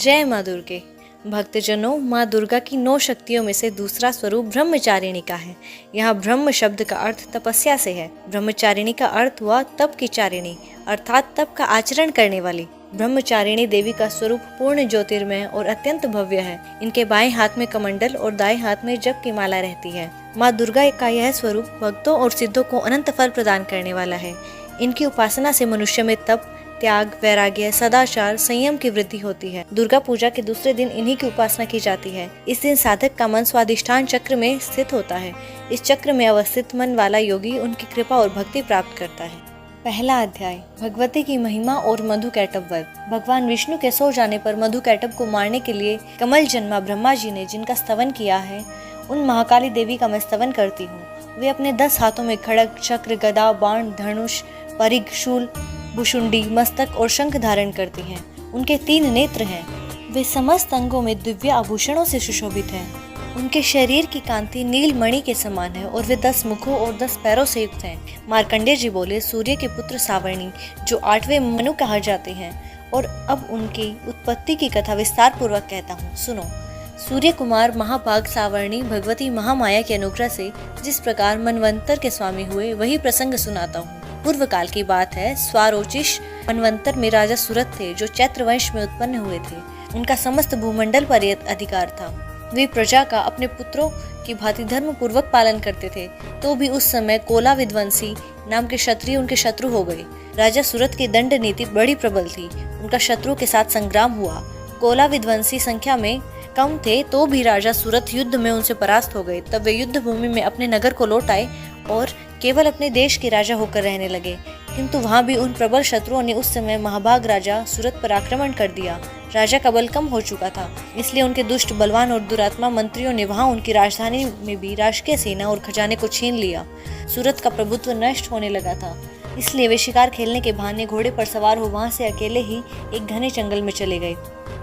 जय माँ दुर्गे। भक्तजनों, माँ दुर्गा की 9 शक्तियों में से दूसरा स्वरूप ब्रह्मचारिणी का है। यहाँ ब्रह्म शब्द का अर्थ तपस्या से है। ब्रह्मचारिणी का अर्थ हुआ तप की चारिणी, अर्थात तप का आचरण करने वाली। ब्रह्मचारिणी देवी का स्वरूप पूर्ण ज्योतिर्मय और अत्यंत भव्य है। इनके बाएं हाथ में कमंडल और दाएं हाथ में जप की माला रहती है। माँ दुर्गा का यह स्वरूप भक्तों और सिद्धों को अनंत फल प्रदान करने वाला है। इनकी उपासना से मनुष्य में तप, त्याग, वैराग्य, सदाचार, संयम की वृद्धि होती है। दुर्गा पूजा के दूसरे दिन इन्हीं की उपासना की जाती है। इस दिन साधक का मन स्वादिष्ठान चक्र में स्थित होता है। इस चक्र में अवस्थित मन वाला योगी उनकी कृपा और भक्ति प्राप्त करता है। पहला अध्याय, भगवती की महिमा और मधुकैटभ वध। भगवान विष्णु के सो जाने पर मधुकैटभ को मारने के लिए कमल जन्मा ब्रह्मा जी ने जिनका स्तवन किया है, उन महाकाली देवी का मैं स्तवन करती हूँ। वे अपने 10 हाथों में खड़ग, चक्र, गदा, बाण, धनुष, परिघ, शूल, भुशुंडी, मस्तक और शंख धारण करती हैं। उनके 3 नेत्र हैं। वे समस्त अंगों में दिव्य आभूषणों से सुशोभित हैं। उनके शरीर की कांति नील मणि के समान है और वे 10 मुखों और 10 पैरों से युक्त हैं। मार्कंडेय जी बोले, सूर्य के पुत्र सावर्णी, जो 8वें मनु कहा जाते हैं। और अब उनकी उत्पत्ति की कथा विस्तार पूर्वक कहता हूँ, सुनो। सूर्य कुमार महाभाग सावर्णी भगवती महामाया के अनुग्रह से जिस प्रकार मनवंतर के स्वामी हुए, वही प्रसंग सुनाता हूँ। पूर्व काल की बात है। स्वारोचिष मनवंतर में राजा सुरथ थे, जो चैत्र वंश में उत्पन्न हुए थे। उनका समस्त भूमंडल पर अधिकार था। वे प्रजा का अपने पुत्रों की भांति धर्म पूर्वक पालन करते थे। तो भी उस समय कोला विध्वंसी नाम के क्षत्रिय उनके शत्रु हो गए। राजा सुरथ की दंड नीति बड़ी प्रबल थी। उनका शत्रु के साथ संग्राम हुआ। कोला विध्वंसी संख्या में कम थे, तो भी राजा सुरथ युद्ध में उनसे परास्त हो गए। तब वे युद्ध भूमि में अपने नगर को लौट आए और केवल अपने देश के राजा होकर रहने लगे। किंतु वहां भी उन प्रबल शत्रुओं ने उस समय महाभाग राजा सूरत पर आक्रमण कर दिया। राजा का बल कम हो चुका था, इसलिए उनके दुष्ट, बलवान और दुरात्मा मंत्रियों ने वहां उनकी राजधानी में भी राजकीय सेना और खजाने को छीन लिया। सूरत का प्रभुत्व नष्ट होने लगा था, इसलिए वे शिकार खेलने के बहाने घोड़े पर सवार हो वहां से अकेले ही एक घने जंगल में चले गए।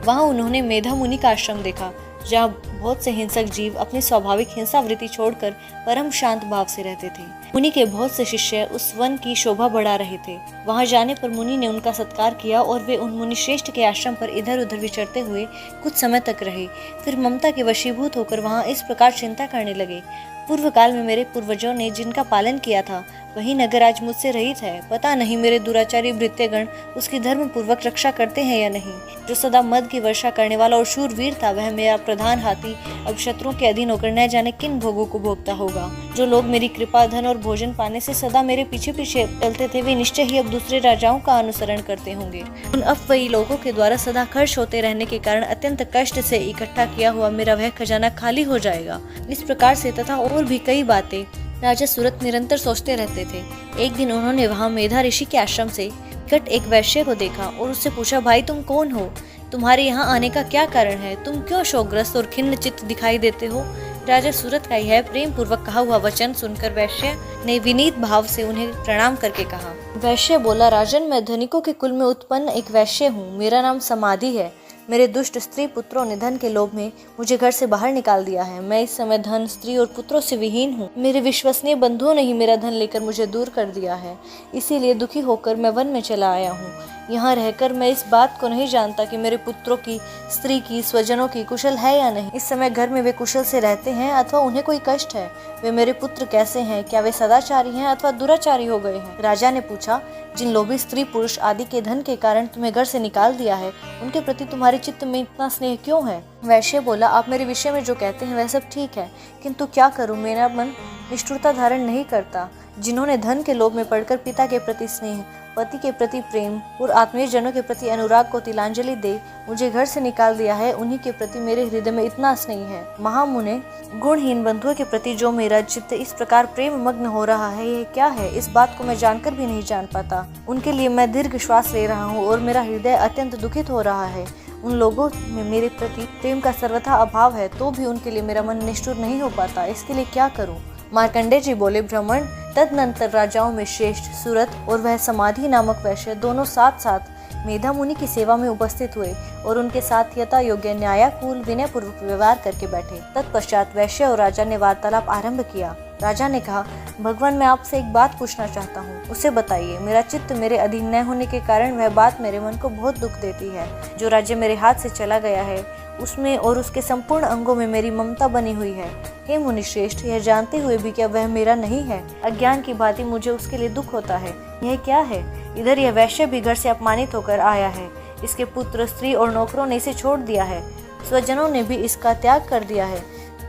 वहां उन्होंने मेधा मुनि का आश्रम देखा, जहाँ बहुत से हिंसक जीव अपनी स्वाभाविक हिंसा वृत्ति छोड़कर परम शांत भाव से रहते थे। मुनि के बहुत से शिष्य उस वन की शोभा बढ़ा रहे थे। वहां जाने पर मुनि ने उनका सत्कार किया और वे उन मुनि श्रेष्ठ के आश्रम पर इधर उधर विचरते हुए कुछ समय तक रहे। फिर ममता के वशीभूत होकर वहां इस प्रकार चिंता करने लगे, पूर्व काल में मेरे पूर्वजों ने जिनका पालन किया था, वही नगर आज मुझसे रहित है। पता नहीं मेरे दुराचारी भृत्यगण उसकी धर्म पूर्वक रक्षा करते हैं या नहीं। जो सदा मद की वर्षा करने वाला और शूरवीर था, वह मेरा प्रधान हाथी अब शत्रुओं के अधीन होकर न जाने किन भोगों को भोगता होगा। जो लोग मेरी कृपा, धन और भोजन पाने से सदा मेरे पीछे पीछे चलते थे, वे निश्चय ही अब दूसरे राजाओं का अनुसरण करते होंगे। उन अफवाही लोगों के द्वारा सदा खर्च होते रहने के कारण अत्यंत कष्ट से इकट्ठा किया हुआ मेरा वह खजाना खाली हो जाएगा। इस प्रकार से तथा और भी कई बातें राजा सूरत निरंतर सोचते रहते थे। एक दिन उन्होंने वहां मेधा ऋषि के आश्रम से निकट एक वैश्य को देखा और उससे पूछा, भाई तुम कौन हो? तुम्हारे यहाँ आने का क्या कारण है? तुम क्यों शोकग्रस्त और खिन्न चित्त दिखाई देते हो? राजा सूरत का यह प्रेम पूर्वक कहा हुआ वचन सुनकर वैश्य ने विनीत भाव से उन्हें प्रणाम करके कहा। वैश्य बोला, राजन, मैं धनिकों के कुल में उत्पन्न एक वैश्य हूँ। मेरा नाम समाधि है। मेरे दुष्ट स्त्री पुत्रों ने धन के लोभ में मुझे घर से बाहर निकाल दिया है। मैं इस समय धन, स्त्री और पुत्रों से विहीन हूँ। मेरे विश्वसनीय बंधुओं ने ही मेरा धन लेकर मुझे दूर कर दिया है। इसीलिए दुखी होकर मैं वन में चला आया हूँ। यहाँ रहकर मैं इस बात को नहीं जानता कि मेरे पुत्रों की, स्त्री की, स्वजनों की कुशल है या नहीं। इस समय घर में वे कुशल से रहते हैं अथवा उन्हें कोई कष्ट है। वे मेरे पुत्र कैसे हैं? क्या वे सदाचारी हैं अथवा दुराचारी हो गए हैं? राजा ने पूछा, जिन लोभी स्त्री पुरुष आदि के धन के कारण तुम्हें घर से निकाल दिया है, उनके प्रति तुम्हारे चित्त में इतना स्नेह क्यों है? वैश्य बोला, आप मेरे विषय में जो कहते हैं वह सब ठीक है, किंतु क्या करूं, मेरा मन निष्ठुरता धारण नहीं करता। जिन्होंने धन के लोभ में पड़कर पिता के प्रति स्नेह, पति के प्रति प्रेम और आत्मीय जनों के प्रति अनुराग को तिलांजलि दे मुझे घर से निकाल दिया है, उन्हीं के प्रति मेरे हृदय में इतना स्नेह है। महामुने, गुणहीन बंधुओं के प्रति जो मेरा चित्त इस प्रकार प्रेम मग्न हो रहा है, यह क्या है? इस बात को मैं जानकर भी नहीं जान पाता। उनके लिए मैं दीर्घ श्वास ले रहा हूँ और मेरा हृदय अत्यंत दुखित हो रहा है। उन लोगों में मेरे प्रति प्रेम का सर्वथा अभाव है, तो भी उनके लिए मेरा मन निष्ठुर नहीं हो पाता। इसके लिए क्या करूं? मार्कंडेय जी बोले, ब्राह्मण, तदनंतर राजाओं में श्रेष्ठ सूरत और वह समाधि नामक वैश्य दोनों साथ साथ मेधा मुनि की सेवा में उपस्थित हुए और उनके साथ यथा योग्य न्यायाकूल विनय पूर्वक व्यवहार करके बैठे। तत्पश्चात वैश्य और राजा ने वार्तालाप आरंभ किया। राजा ने कहा, भगवान, मैं आपसे एक बात पूछना चाहता हूँ, उसे बताइए। मेरा चित्त मेरे अधीन न होने के कारण वह बात मेरे मन को बहुत दुख देती है। जो राज्य मेरे हाथ से चला गया है उसमें और उसके संपूर्ण अंगों में मेरी ममता बनी हुई है। हे मुनिश्रेष्ठ, यह जानते हुए भी क्या वह मेरा नहीं है? अज्ञान की भांति मुझे उसके लिए दुख होता है। यह क्या है? इधर यह वैश्य भी घर से अपमानित होकर आया है। इसके पुत्र, स्त्री और नौकरों ने इसे छोड़ दिया है। स्वजनों ने भी इसका त्याग कर दिया है,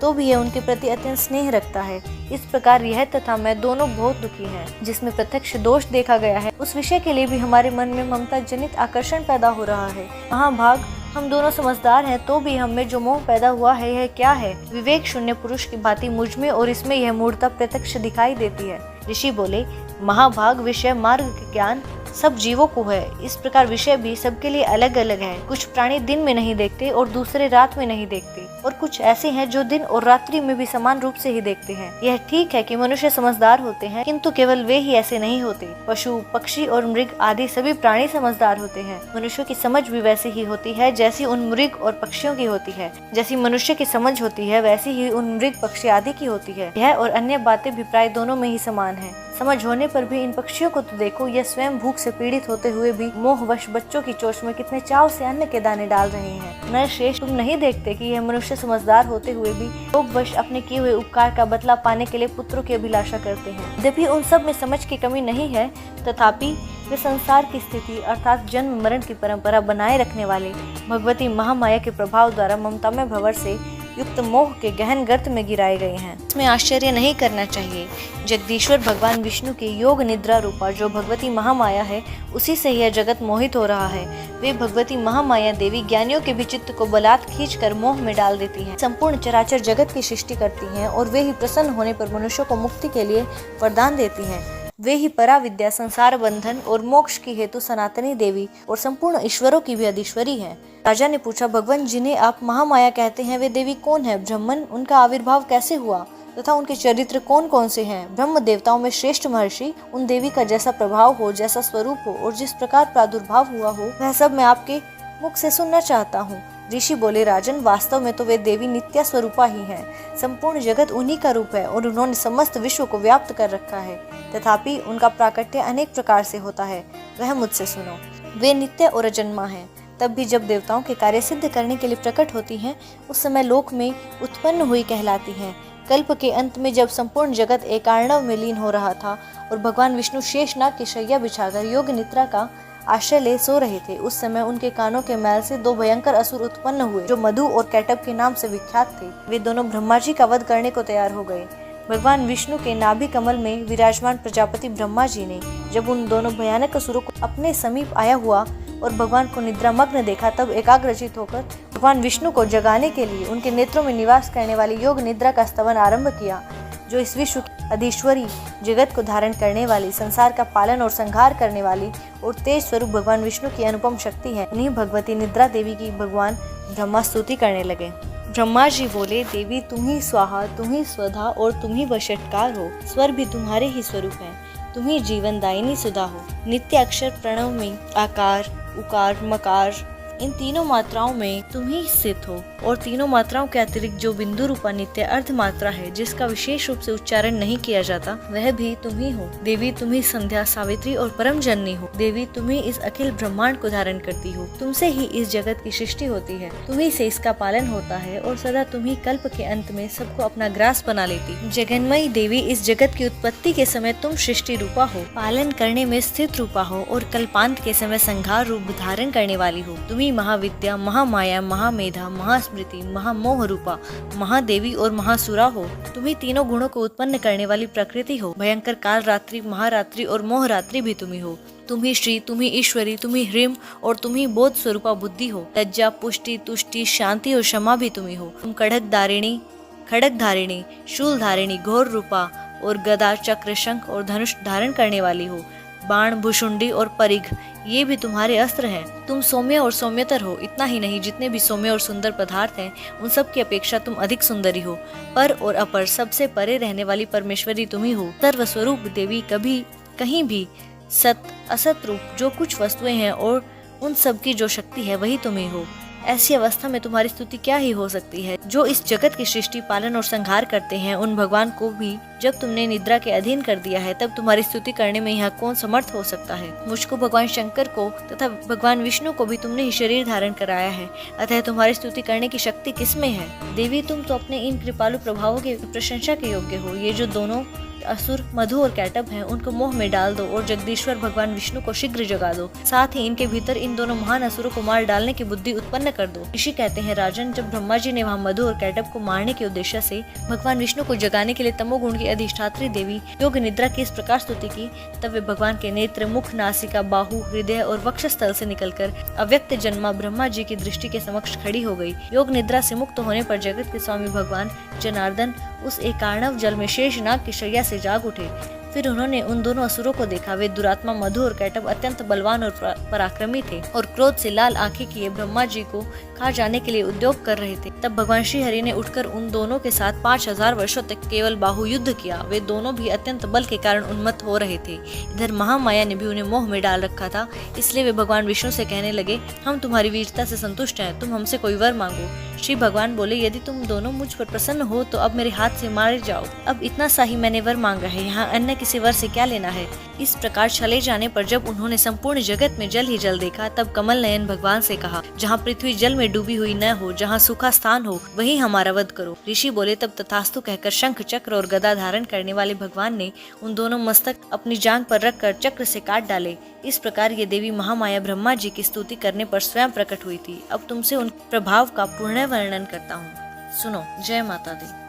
तो भी यह उनके प्रति अत्यंत स्नेह रखता है। इस प्रकार यह तथा मैं दोनों बहुत दुखी हैं। जिसमें प्रत्यक्ष दोष देखा गया है उस विषय के लिए भी हमारे मन में ममता जनित आकर्षण पैदा हो रहा है। महाभाग, हम दोनों समझदार हैं, तो भी हम में जो मोह पैदा हुआ है यह क्या है? विवेक शून्य पुरुष की भांति मुझ में और इसमें यह मूर्ता प्रत्यक्ष दिखाई देती है। ऋषि बोले, महाभाग, विषय मार्ग के ज्ञान सब जीवों को है। इस प्रकार विषय भी सबके लिए अलग अलग है। कुछ प्राणी दिन में नहीं देखते और दूसरे रात में नहीं देखते, और कुछ ऐसे हैं जो दिन और रात्रि में भी समान रूप से ही देखते हैं। यह ठीक है कि मनुष्य समझदार होते हैं, किंतु केवल वे ही ऐसे नहीं होते। पशु, पक्षी और मृग आदि सभी प्राणी समझदार होते हैं। मनुष्य की समझ भी वैसी ही होती है जैसी उन मृग और पक्षियों की होती है। जैसी मनुष्य की समझ होती है वैसी ही उन मृग, पक्षी आदि की होती है। यह और अन्य बातें भी प्राय दोनों में ही समान है। समझ होने पर भी इन पक्षियों को तो देखो, यह स्वयं भूख से पीड़ित होते हुए भी मोहवश बच्चों की चोंच में कितने चाव से अन्न के दाने डाल रहे हैं। नरश्रेष्ठ, तुम नहीं देखते कि यह मनुष्य समझदार होते हुए भी लोभवश अपने किए हुए उपकार का बदला पाने के लिए पुत्रों की अभिलाषा करते हैं। यद्यपि उन सब में समझ की कमी नहीं है, तथापि वे संसार की स्थिति अर्थात जन्म मरण की परंपरा बनाए रखने वाले भगवती महामाया के प्रभाव द्वारा ममता में भंवर से युक्त मोह के गहन गर्त में गिराए गए हैं। इसमें आश्चर्य नहीं करना चाहिए। जगदीश्वर भगवान विष्णु के योग निद्रा रूपा जो भगवती महामाया है, उसी से यह जगत मोहित हो रहा है। वे भगवती महामाया देवी ज्ञानियों के भी चित्त को बलात् खींचकर मोह में डाल देती हैं। संपूर्ण चराचर जगत की सृष्टि करती हैं और वे ही प्रसन्न होने पर मनुष्यों को मुक्ति के लिए वरदान देती हैं। वे ही पराविद्या, संसार बंधन और मोक्ष की हेतु सनातनी देवी और संपूर्ण ईश्वरों की भी अधीश्वरी है। राजा ने पूछा, भगवान, जिन्हें आप महामाया कहते हैं वे देवी कौन है? ब्रह्मन, उनका आविर्भाव कैसे हुआ तथा उनके चरित्र कौन कौन से हैं? ब्रह्म देवताओं में श्रेष्ठ महर्षि, उन देवी का जैसा प्रभाव हो, जैसा स्वरूप हो और जिस प्रकार प्रादुर्भाव हुआ हो, वह सब मैं आपके मुख से सुनना चाहता हूँ। ऋषि बोले, राजन, वास्तव में तो वे देवी नित्या स्वरूपा ही हैं। संपूर्ण जगत उन्हीं का रूप है और उन्होंने समस्त विश्व को व्याप्त कर रखा है। तथापि उनका प्राकट्य अनेक प्रकार से होता है, वह मुझसे सुनो। वे नित्य और अजन्मा हैं। तब भी जब देवताओं के कार्य सिद्ध करने के लिए प्रकट होती हैं, उस समय लोक में उत्पन्न हुई कहलाती हैं। कल्प के अंत में जब संपूर्ण जगत एकार्णव में लीन हो रहा था और भगवान विष्णु शेषनाग की शैया बिछाकर योग निद्रा का आश्रय ले सो रहे थे, उस समय उनके कानों के मैल से दो भयंकर असुर उत्पन्न हुए जो मधु और कैटब के नाम से विख्यात थे। वे दोनों ब्रह्मा जी का वध करने को तैयार हो गए। भगवान विष्णु के नाभि कमल में विराजमान प्रजापति ब्रह्मा जी ने जब उन दोनों भयानक असुरों को अपने समीप आया हुआ और भगवान को निद्रामग्न देखा, तब एकाग्रचित होकर भगवान विष्णु को जगाने के लिए उनके नेत्रों में निवास करने वाली योग निद्रा का स्तवन आरंभ किया, जो इस विश्व की अधीश्वरी, जगत को धारण करने वाली, संसार का पालन और संहार करने वाली और तेज स्वरूप भगवान विष्णु की अनुपम शक्ति है। उन्हीं भगवती निद्रा देवी की भगवान ब्रह्मा स्तुति करने लगे। ब्रह्मा जी बोले, देवी तुम ही स्वाहा, तुम ही स्वधा और तुम ही वशटकार हो। स्वर भी तुम्हारे ही स्वरूप हैं। तुम ही जीवन दायिनी सुधा हो। नित्य अक्षर प्रणव में आकार, उकार, मकार, इन तीनों मात्राओं में तुम ही स्थित हो और तीनों मात्राओं के अतिरिक्त जो बिंदु रूपा नित्य अर्ध मात्रा है, जिसका विशेष रूप से उच्चारण नहीं किया जाता, वह भी तुम ही हो। देवी तुम ही संध्या, सावित्री और परम जननी हो। देवी तुम ही इस अखिल ब्रह्मांड को धारण करती हो। तुमसे ही इस जगत की सृष्टि होती है, तुम्ही से इसका पालन होता है और सदा तुम ही कल्प के अंत में सबको अपना ग्रास बना लेती। जगन्मयी देवी, इस जगत की उत्पत्ति के समय तुम सृष्टि रूपा हो, पालन करने में स्थित रूपा हो और कल्पांत के समय संहार रूप धारण करने वाली हो। तुम महाविद्या, महामाया, महामेधा, महास्मृति, महामोह रूपा, महादेवी और महासुरा हो। तुम ही तीनों गुणों को उत्पन्न करने वाली प्रकृति हो। भयंकर काल रात्रि, महारात्रि और मोहरात्रि भी तुम ही हो। तुम ही श्री, तुम ही ईश्वरी, तुम ही ह्रीम और तुम ही बोध स्वरूपा बुद्धि हो। लज्जा, पुष्टि, तुष्टि, शांति और क्षमा भी तुम ही हो। तुम खड़ग धारिणी, शूल धारिणी, घोर रूपा और गदा, चक्र, शंख और धनुष धारण करने वाली हो। बाण, भुषुंडी और परिघ, ये भी तुम्हारे अस्त्र हैं। तुम सौम्य और सौम्यतर हो। इतना ही नहीं, जितने भी सौम्य और सुंदर पदार्थ हैं, उन सब की अपेक्षा तुम अधिक सुंदरी हो। पर और अपर, सबसे परे रहने वाली परमेश्वरी तुम ही हो। सर्वस्वरूप देवी, कभी कहीं भी सत असत रूप जो कुछ वस्तुएं हैं और उन सब की जो शक्ति है वही तुम ही हो। ऐसी अवस्था में तुम्हारी स्तुति क्या ही हो सकती है। जो इस जगत की सृष्टि, पालन और संहार करते हैं, उन भगवान को भी जब तुमने निद्रा के अधीन कर दिया है, तब तुम्हारी स्तुति करने में यहाँ कौन समर्थ हो सकता है। मुझको, भगवान शंकर को तथा भगवान विष्णु को भी तुमने ही शरीर धारण कराया है, अतः तुम्हारी स्तुति करने की शक्ति किसमें है। देवी, तुम तो अपने इन कृपालु प्रभावों की प्रशंसा के योग्य हो। ये जो दोनों असुर मधु और कैटभ हैं, उनको मोह में डाल दो और जगदीश्वर भगवान विष्णु को शीघ्र जगा दो। साथ ही इनके भीतर इन दोनों महान असुरों को मार डालने की बुद्धि उत्पन्न कर दो। ऋषि कहते हैं, राजन, जब ब्रह्मा जी ने वहाँ मधु और कैटभ को मारने के उद्देश्य से भगवान विष्णु को जगाने के लिए तमोगुण की अधिष्ठात्री देवी योग निद्रा की इस प्रकार स्तुति की, तब वे भगवान के नेत्र, मुख, नासिका, बाहु, हृदय और वक्षस्थल से निकलकर अव्यक्त जन्मा ब्रह्मा जी की दृष्टि के समक्ष खड़ी हो गई। योग निद्रा से मुक्त होने पर जगत के स्वामी भगवान जनार्दन उस एकार्णव जल में शेषनाग की शैया से जाग उठे। फिर उन्होंने उन दोनों असुरों को देखा। वे दुरात्मा मधु और कैटभ अत्यंत बलवान और पराक्रमी थे और क्रोध से लाल आंखें किए ब्रह्मा जी को खा जाने के लिए उद्योग कर रहे थे। तब भगवान श्री हरि ने उठकर उन दोनों के साथ 5000 वर्षों तक केवल बाहु युद्ध किया। वे दोनों भी अत्यंत बल के कारण उन्मत्त हो रहे थे। इधर महामाया ने भी उन्हें मोह में डाल रखा था, इसलिए वे भगवान विष्णु से कहने लगे, हम तुम्हारी वीरता से संतुष्ट हैं, तुम हमसे कोई वर मांगो। श्री भगवान बोले, यदि तुम दोनों मुझ पर प्रसन्न हो तो अब मेरे हाथ से मारे जाओ। अब इतना सा ही मैंने वर मांगा है, यहाँ अन्य किसी वर से क्या लेना है। इस प्रकार चले जाने पर जब उन्होंने संपूर्ण जगत में जल ही जल देखा, तब कमल नयन भगवान से कहा, जहाँ पृथ्वी जल में डूबी हुई न हो, जहाँ सूखा स्थान हो, वहीं हमारा वध करो। ऋषि बोले, तब तथास्तु कहकर शंख, चक्र और गदा धारण करने वाले भगवान ने उन दोनों मस्तक अपनी जांग पर रखकर चक्र से काट डाले। इस प्रकार ये देवी महामाया ब्रह्मा जी की स्तुति करने पर स्वयं प्रकट हुई थी। अब तुमसे उन प्रभाव का पूर्ण वर्णन करता हूँ, सुनो। जय माता दी।